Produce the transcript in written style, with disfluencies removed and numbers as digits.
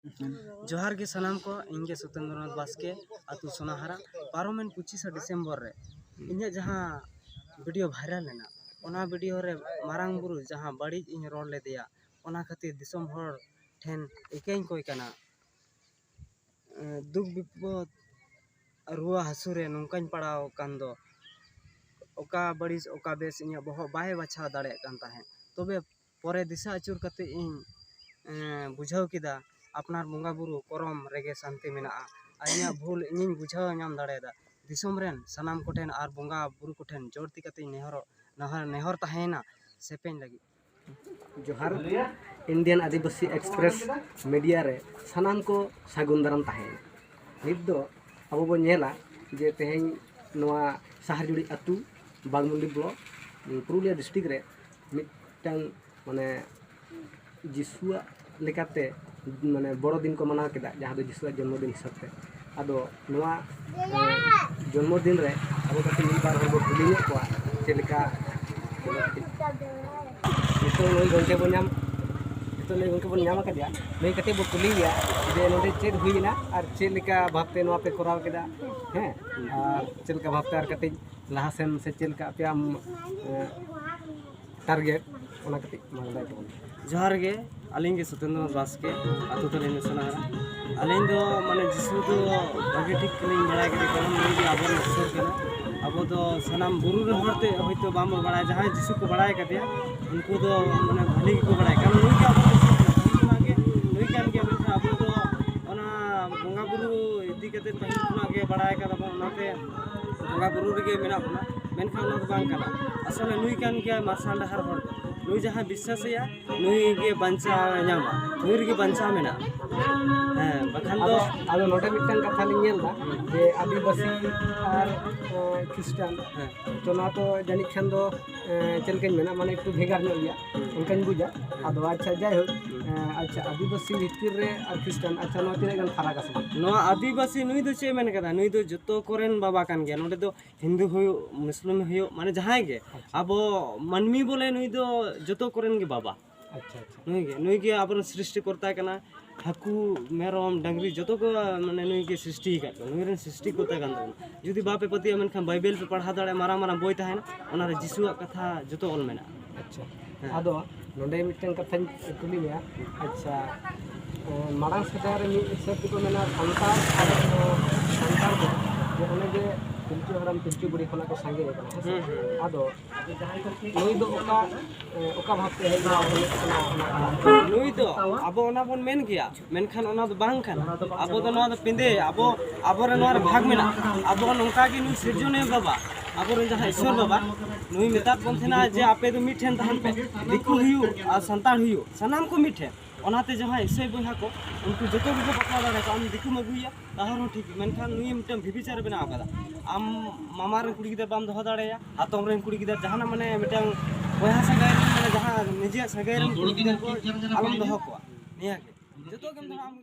जोहार के सलाम को इंगे सत्येंद्रनाथ बास्के अतु सोनाहारा पारोमेन 25 डिसेम्बर रे इन्हें जहाँ वीडियो वायरल लेना ओना वीडियो रे मारांग बुरु जहाँ बड़ी इन रोड ले दिया ओना खातिर दिसम हर ठेन एकें कोई कना दुख विपद रुआ हसुरे नौकान पड़ाव कांदो ओका बड़ी ओका बेस इन बहो बाहे बाछा दाड़े कान ताहे तबे परे दिशा अचुर कते इन बुझाव किदा अपनार बोंगा बुरु करम रेगे शांति मेना आइया भूल इन बुझाव नाम दाड़ेदा दिसम रेन सनाम कोठेन आर बोंगा बुरु कोठेन जोरती कते नेहर ताहेना सेपेन लगी जोहार इंडियन आदिवासी एक्सप्रेस मीडिया रे सनाम को सागुन दाराम ताहे नित दो अब बो नेला जे तेहें नोआ साहरजुड़ी अतु बागमुंडी ब्लॉक पुरुलिया डिस्ट्रिक्ट रे मिटन माने जिसुआ लेकाते माने बड़ो दिन को मना केदा जहाँ दो जिसुआ जन्मदिन हिसाब से आदो नोआ जन्मदिन रे अब कते मिल बार हो कुली को चेलका तो नई गंके बो नाम तो नई गंके बो नाम का दिया नई कते बो कुली गया जे नोडे चेद हुईना और चेलका भाबते नोआ पे कराव केदा हैं और चेलका भाबते और कते लाहासेन से चेलका पे आम टारगेट ओना कते मांगदा तो जोहार के अलिंग के सत्येंद्रनाथ बास्के अतु तले सोनाहारा अलिंग दो माने जिसु दो भागे ठीक कलिंग बड़ा के करम नहीं आबो नसर केना आबो दो सनाम बुरु रे हरते होइतो बाम बड़ा जहां जिसु को बड़ाय कदिया उनको दो माने भली को बड़ाय कारण नुई के आबो मागे नुई कान के आबो दो ओना बोंगा बुरु इदी कते पहिल खुना के बड़ाय का दबो ओनाते बोंगा बुरु रे मेना बना मेनखा ओना बांग कना असल नुई कान के मार्शल डहर हर नुई जहाँ विश्वास या नुई के बंचा नामा नुई के बंचा मेना हैं बखान दो आदो नोटे मिटन कथा लिंगेलदा जे आदिवासी और क्रिश्चियन तो ना तो जानी खान दो चलकेन मेना माने एकटू भेगार नो या उनकान बुझा आदो अच्छा जाय हो अच्छा आदिवासी भितर रे और क्रिश्चियन अच्छा नो तिने गन फरक आसे नो आदिवासी नुई दो चे मेन कदा नुई दो जतो कोरेन बाबा कान गया नोडे दो हिंदू होयो मुस्लिम होयो माने जहां के अब मनमी बोले नुई दो जतो कोरेन के बाबा अच्छा अच्छा नुई के अपन सृष्टि करता कना हाकू मेरम डंगरी जतो को माने नुई के सृष्टि का नुई रे सृष्टि करता कान दो जुदी बापे पति मेनखान बाइबल पे पढ़ा दाड़े मारा मारा बोय ताहेना ओना रे जिसुआ कथा जतो ऑल मेना अच्छा आदो नोडे मिटन कथा कुली में अच्छा मारांग सदार मी सब को मेना संतार जो ओने जे पिलचु हराम पिलचु बुढ़ी खोला को संगे रे आदो नुई दो ओका भाबते है नुई दो अबो ओना बन मेन किया मेनखान ओना दो बांग खान अबो दो नोआ दो पिंदे अबो रे नोआ रे भाग मेना अबो नोका की नुई सिरजने बाबा अबो रे जहां ईश्वर बाबा नुई मेता कोन थेना जे आपे दो मिठेन तहन पे दिकु हुयु आ संतान हुयु सनाम को मिठे ओनाते जहां ईश्वर बहा को उनको जतो को पकड़ा दाड़े को हम दिकु मगुया ताहरो ठीक मेनखान नुई मिटम भिबिचार बना आकादा आम मामार कुड़ी गिदर बाम दोह दाड़ेया हातम रे कुड़ी गिदर जहां माने मिटम बहा सगाय माने जहां निजे सगाय रे कुड़ी गिदर को आलम दोह को निया के जतो के हम